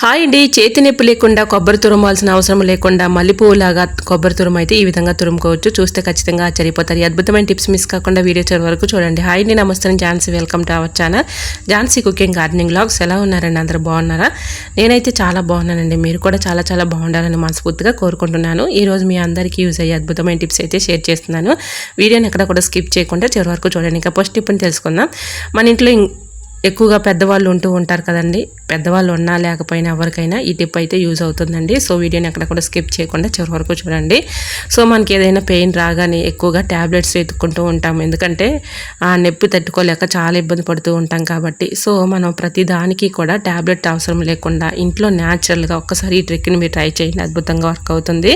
Hi అండి. చేతి నొప్పి లేకుండా కొబ్బరి తురమాల్సిన అవసరం లేకుండా మల్లెపువ్వులాగా కొబ్బరి తురుము అయితే ఈ విధంగా తురుముకోవచ్చు. చూస్తే ఖచ్చితంగా ఆశ్చర్యపోతారు. ఈ అద్భుతమైన టిప్స్ మిస్ కాకుండా వీడియో చివరి వరకు చూడండి. హాయ్ అండి, నమస్తే. Jhansi, welcome to our channel Jhansi cooking gardening vlogs. ఎలా ఉన్నారండి? అందరూ బాగున్నారా? నేనైతే చాలా బాగున్నానండి. మీరు కూడా చాలా చాలా బాగుండాలని మనస్ఫూర్తిగా కోరుకుంటున్నాను. ఈరోజు మీ అందరికీ యూజ్ అయ్యే అద్భుతమైన టిప్స్ అయితే షేర్ చేస్తున్నాను. వీడియోని ఎక్కడ కూడా స్కిప్ చేయకుండా చివరి వరకు చూడండి. ఇంకా ఫస్ట్ టిప్ని తెలుసుకుందాం. మన ఇంట్లో ఎక్కువగా పెద్దవాళ్ళు ఉంటూ ఉంటారు కదండి. పెద్దవాళ్ళు ఉన్నా లేకపోయినా ఎవరికైనా ఈ టిప్ అయితే యూజ్ అవుతుందండి. సో వీడియోని ఎక్కడ కూడా స్కిప్ చేయకుండా చివరి వరకు చూడండి. సో మనకి ఏదైనా పెయిన్ రాగానే ఎక్కువగా ట్యాబ్లెట్స్ వెతుక్కుంటూ ఉంటాం. ఎందుకంటే ఆ నొప్పి తట్టుకోలేక చాలా ఇబ్బంది పడుతూ ఉంటాం కాబట్టి. సో మనం ప్రతి దానికి కూడా ట్యాబ్లెట్ అవసరం లేకుండా ఇంట్లో న్యాచురల్గా ఒక్కసారి ఈ ట్రిక్ని మీరు ట్రై చేయండి. అద్భుతంగా వర్క్ అవుతుంది.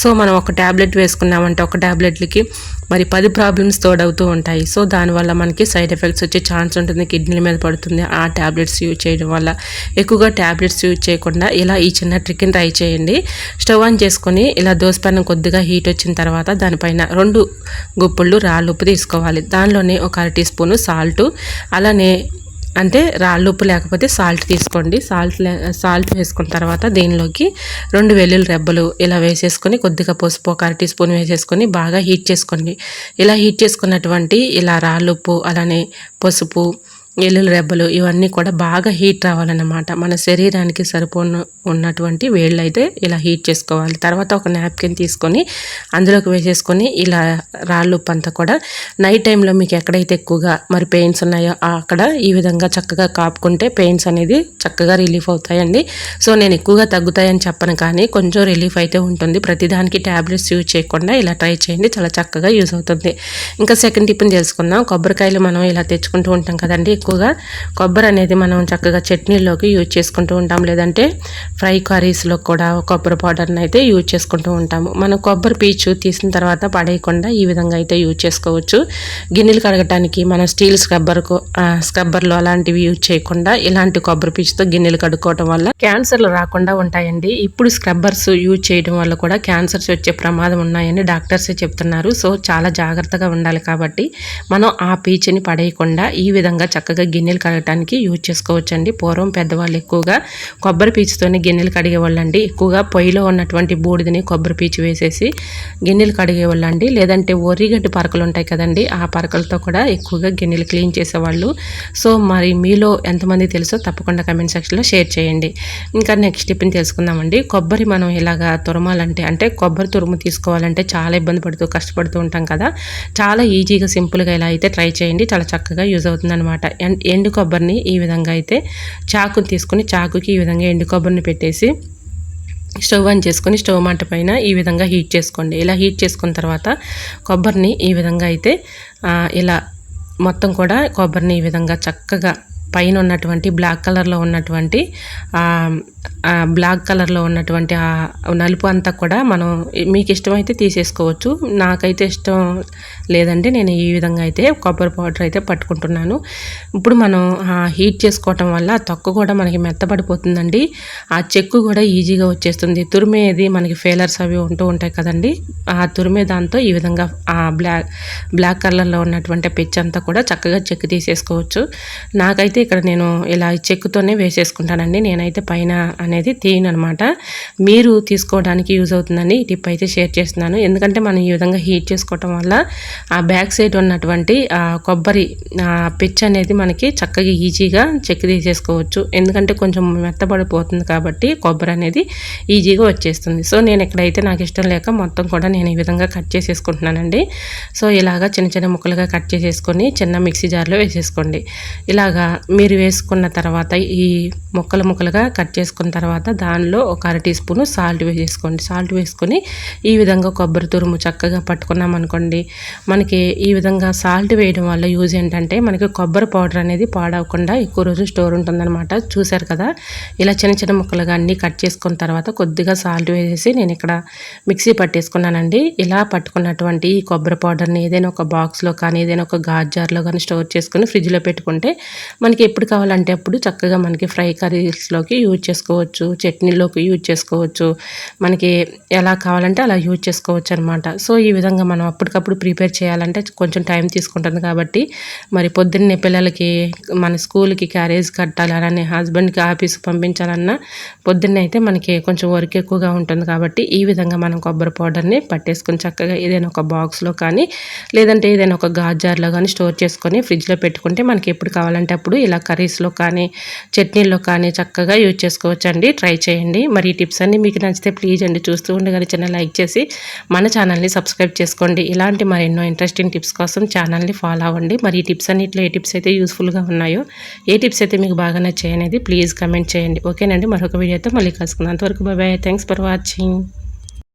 సో మనం ఒక ట్యాబ్లెట్ వేసుకున్నామంటే ఒక ట్యాబ్లెట్లకి మరి 10 ప్రాబ్లమ్స్ తోడవుతూ ఉంటాయి. సో దానివల్ల మనకి సైడ్ ఎఫెక్ట్స్ వచ్చే ఛాన్స్ ఉంటుంది. కిడ్నీల మీద పడుతుంది ఆ ట్యాబ్లెట్స్ యూజ్ చేయడం వల్ల. ఎక్కువగా ట్యాబ్లెట్స్ యూజ్ చేయకుండా ఇలా ఈ చిన్న ట్రిక్ని ట్రై చేయండి. స్టవ్ ఆన్ చేసుకొని ఇలా దోసపెనం కొద్దిగా హీట్ వచ్చిన తర్వాత దానిపైన 2 గుప్పుళ్ళు రాళ్ళు ఉప్పు తీసుకోవాలి. దానిలోనే ఒక 1/2 టీ స్పూను సాల్టు, అలానే అంటే రాళ్ళు ఉప్పు లేకపోతే సాల్ట్ తీసుకోండి. సాల్ట్ వేసుకున్న తర్వాత దీనిలోకి 2 వెల్లుల్లి రెబ్బలు ఇలా వేసేసుకొని కొద్దిగా పసుపు ఒక 1/2 టీ స్పూన్ వేసేసుకొని బాగా హీట్ చేసుకోండి. ఇలా హీట్ చేసుకున్నటువంటి ఇలా రాళ్ళు ఉప్పు, అలానే పసుపు, వెల్లుల్లి రెబ్బలు ఇవన్నీ కూడా బాగా హీట్ రావాలన్నమాట. మన శరీరానికి ఉన్నటువంటి వేళ్ళు అయితే ఇలా హీట్ చేసుకోవాలి. తర్వాత ఒక నాప్కిన్ తీసుకొని అందులోకి వేసేసుకొని ఇలా రాళ్ళు ఉప్పు అంతా కూడా నైట్ టైంలో మీకు ఎక్కడైతే ఎక్కువగా మరి పెయిన్స్ ఉన్నాయో అక్కడ ఈ విధంగా చక్కగా కాపుకుంటే పెయిన్స్ అనేది చక్కగా రిలీఫ్ అవుతాయండి. సో నేను ఎక్కువగా తగ్గుతాయని చెప్పను, కానీ కొంచెం రిలీఫ్ అయితే ఉంటుంది. ప్రతిదానికి ట్యాబ్లెట్స్ యూజ్ చేయకుండా ఇలా ట్రై చేయండి, చాలా చక్కగా యూజ్ అవుతుంది. ఇంకా సెకండ్ టిప్ని తెలుసుకుందాం. కొబ్బరికాయలు మనం ఇలా తెచ్చుకుంటూ ఉంటాం కదండి. ఎక్కువగా కొబ్బరి అనేది మనం చక్కగా చట్నీలోకి యూజ్ చేసుకుంటూ ఉంటాం, లేదంటే ఫ్రై కర్రీస్లో కూడా కొబ్బరి పౌడర్ని అయితే యూజ్ చేసుకుంటూ ఉంటాము. మనం కొబ్బరి పీచు తీసిన తర్వాత పడేయకుండా ఈ విధంగా అయితే యూజ్ చేసుకోవచ్చు. గిన్నెలు కడగటానికి మనం స్టీల్ స్క్రబ్బర్లు అలాంటివి యూజ్ చేయకుండా ఇలాంటి కొబ్బరి పీచుతో గిన్నెలు కడుక్కోవడం వల్ల క్యాన్సర్లు రాకుండా ఉంటాయండి. ఇప్పుడు స్క్రబ్బర్స్ యూజ్ చేయడం వల్ల కూడా క్యాన్సర్స్ వచ్చే ప్రమాదం ఉన్నాయని డాక్టర్సే చెప్తున్నారు. సో చాలా జాగ్రత్తగా ఉండాలి. కాబట్టి మనం ఆ పీచుని పడేయకుండా ఈ విధంగా చక్కగా గిన్నెలు కడగటానికి యూజ్ చేసుకోవచ్చండి. పూర్వం పెద్దవాళ్ళు ఎక్కువగా కొబ్బరి పీచుతోనే గిన్నెలు కడిగేవాళ్ళండి. ఎక్కువగా పొయ్యిలో ఉన్నటువంటి బూడిదని కొబ్బరి పీచు వేసేసి గిన్నెలు కడిగేవాళ్ళండి. లేదంటే ఒరిగడ్డి పరకలు ఉంటాయి కదండి, ఆ పరకలతో కూడా ఎక్కువగా గిన్నెలు క్లీన్ చేసేవాళ్ళు. సో మరి మీలో ఎంతమంది తెలుసో తప్పకుండా కమెంట్ సెక్షన్లో షేర్ చేయండి. ఇంకా నెక్స్ట్ టిప్ని తెలుసుకుందామండి. కొబ్బరి మనం ఇలాగా తురమాలంటే, అంటే కొబ్బరి తురుము తీసుకోవాలంటే చాలా ఇబ్బంది పడుతూ కష్టపడుతూ ఉంటాం కదా. చాలా ఈజీగా సింపుల్గా ఇలా అయితే ట్రై చేయండి, చాలా చక్కగా యూజ్ అవుతుంది అనమాట. ఎండు కొబ్బరిని ఈ విధంగా అయితే చాకుని తీసుకొని చాకుకి ఈ విధంగా ఎండు కొబ్బరిని పెట్టేసి స్టవ్ ఆన్ చేసుకొని స్టవ్ మంట పైన ఈ విధంగా హీట్ చేసుకోండి. ఇలా హీట్ చేసుకున్న తర్వాత కొబ్బరిని ఈ విధంగా అయితే ఇలా మొత్తం కూడా కొబ్బరిని ఈ విధంగా చక్కగా పైన ఉన్నటువంటి బ్లాక్ కలర్లో ఉన్నటువంటి నలుపు అంతా కూడా మనం మీకు ఇష్టమైతే తీసేసుకోవచ్చు. నాకైతే ఇష్టం లేదంటే నేను ఈ విధంగా అయితే కొబ్బరి పౌడర్ అయితే పట్టుకుంటున్నాను. ఇప్పుడు మనం హీట్ చేసుకోవటం వల్ల తొక్క కూడా మనకి మెత్తబడిపోతుందండి. ఆ చెక్కు కూడా ఈజీగా వచ్చేస్తుంది. తురిమేది మనకి ఫెయిలర్స్ అవి ఉంటూ ఉంటాయి కదండి, ఆ తురిమే దాంతో ఈ విధంగా ఆ బ్లాక్ కలర్లో ఉన్నటువంటి పిచ్ అంతా కూడా చక్కగా చెక్కు తీసేసుకోవచ్చు. నాకైతే ఇక్కడ నేను ఇలా చెక్కుతోనే వేసేసుకుంటానండి. నేనైతే పైన అనేది తీయను అనమాట. మీరు తీసుకోవడానికి యూజ్ అవుతుందని ఈ టిప్ అయితే షేర్ చేస్తున్నాను. ఎందుకంటే మనం ఈ విధంగా హీట్ చేసుకోవటం వల్ల ఆ బ్యాక్ సైడ్ ఉన్నటువంటి కొబ్బరి పిచ్ అనేది మనకి చక్కగా ఈజీగా చెక్కు తీసేసుకోవచ్చు. ఎందుకంటే కొంచెం మెత్తబడిపోతుంది కాబట్టి కొబ్బరి అనేది ఈజీగా వచ్చేస్తుంది. సో నేను ఎక్కడైతే నాకు ఇష్టం లేక మొత్తం కూడా నేను ఈ విధంగా కట్ చేసేసుకుంటున్నానండి. సో ఇలాగా చిన్న చిన్న ముక్కలుగా కట్ చేసేసుకొని చిన్న మిక్సీ జార్లో వేసేసుకోండి. ఇలాగా మీరు వేసుకున్న తర్వాత ఈ ముక్కలుగా కట్ చేసుకున్న తర్వాత దానిలో ఒక 1/2 టీ స్పూను సాల్ట్ వేసేసుకోండి. సాల్ట్ వేసుకొని ఈ విధంగా కొబ్బరి తురుము చక్కగా పట్టుకున్నాం అనుకోండి. మనకి ఈ విధంగా సాల్ట్ వేయడం వల్ల యూజ్ ఏంటంటే మనకి కొబ్బరి పౌడర్ అనేది పాడవకుండా ఎక్కువ రోజు స్టోర్ ఉంటుందన్నమాట. చూసారు కదా, ఇలా చిన్న చిన్న ముక్కలుగా అన్నీ కట్ చేసుకున్న తర్వాత కొద్దిగా సాల్ట్ వేసేసి నేను ఇక్కడ మిక్సీ పట్టేసుకున్నానండి. ఇలా పట్టుకున్నటువంటి ఈ కొబ్బరి పౌడర్ని ఏదైనా ఒక బాక్స్లో కానీ ఏదైనా ఒక గాజు జార్లో కానీ స్టోర్ చేసుకొని ఫ్రిడ్జ్లో పెట్టుకుంటే మనకి ఎప్పుడు కావాలంటే అప్పుడు చక్కగా మనకి ఫ్రై కర్రీస్లోకి యూజ్ చేసుకోవచ్చు. చేసుకోవచ్చు, చట్నీలోకి యూజ్ చేసుకోవచ్చు, మనకి ఎలా కావాలంటే అలా యూజ్ చేసుకోవచ్చు అనమాట. సో ఈ విధంగా మనం అప్పటికప్పుడు ప్రిపేర్ చేయాలంటే కొంచెం టైం తీసుకుంటుంది కాబట్టి మరి పొద్దున్నే పిల్లలకి మన స్కూల్కి క్యారేజ్ కట్టాలి, అలానే హస్బెండ్కి ఆఫీస్కి పంపించాలన్నా పొద్దున్నే అయితే మనకి కొంచెం వర్క్ ఎక్కువగా ఉంటుంది కాబట్టి ఈ విధంగా మనం కొబ్బరి పౌడర్ని పట్టేసుకొని చక్కగా ఏదైనా ఒక బాక్స్లో కానీ లేదంటే ఏదైనా ఒక గాజు జార్లో కానీ స్టోర్ చేసుకొని ఫ్రిడ్జ్లో పెట్టుకుంటే మనకి ఎప్పుడు కావాలంటే అప్పుడు ఇలా కర్రీస్లో కానీ చట్నీల్లో కానీ చక్కగా యూజ్ చేసుకోవచ్చండి. ట్రై చేయండి. మరి ఈ టిప్స్ అన్నీ మీకు నచ్చితే ప్లీజ్ అండి చూస్తూ ఉండగానే చిన్న లైక్ చేసి మన ఛానల్ని సబ్స్క్రైబ్ చేసుకోండి. ఇలాంటి మరెన్నో ఇంట్రెస్టింగ్ టిప్స్ కోసం ఛానల్ని ఫాలో అవ్వండి. మరి ఈ టిప్స్ అన్నిట్లో ఏ టిప్స్ అయితే యూస్ఫుల్గా ఉన్నాయో, ఏ టిప్స్ అయితే మీకు బాగా నచ్చాయి అనేది ప్లీజ్ కమెంట్ చేయండి. ఓకేనండి, మరొక వీడియోతో మళ్ళీ కలుసుకుందాం. అంతవరకు బాయ్. Thanks for watching.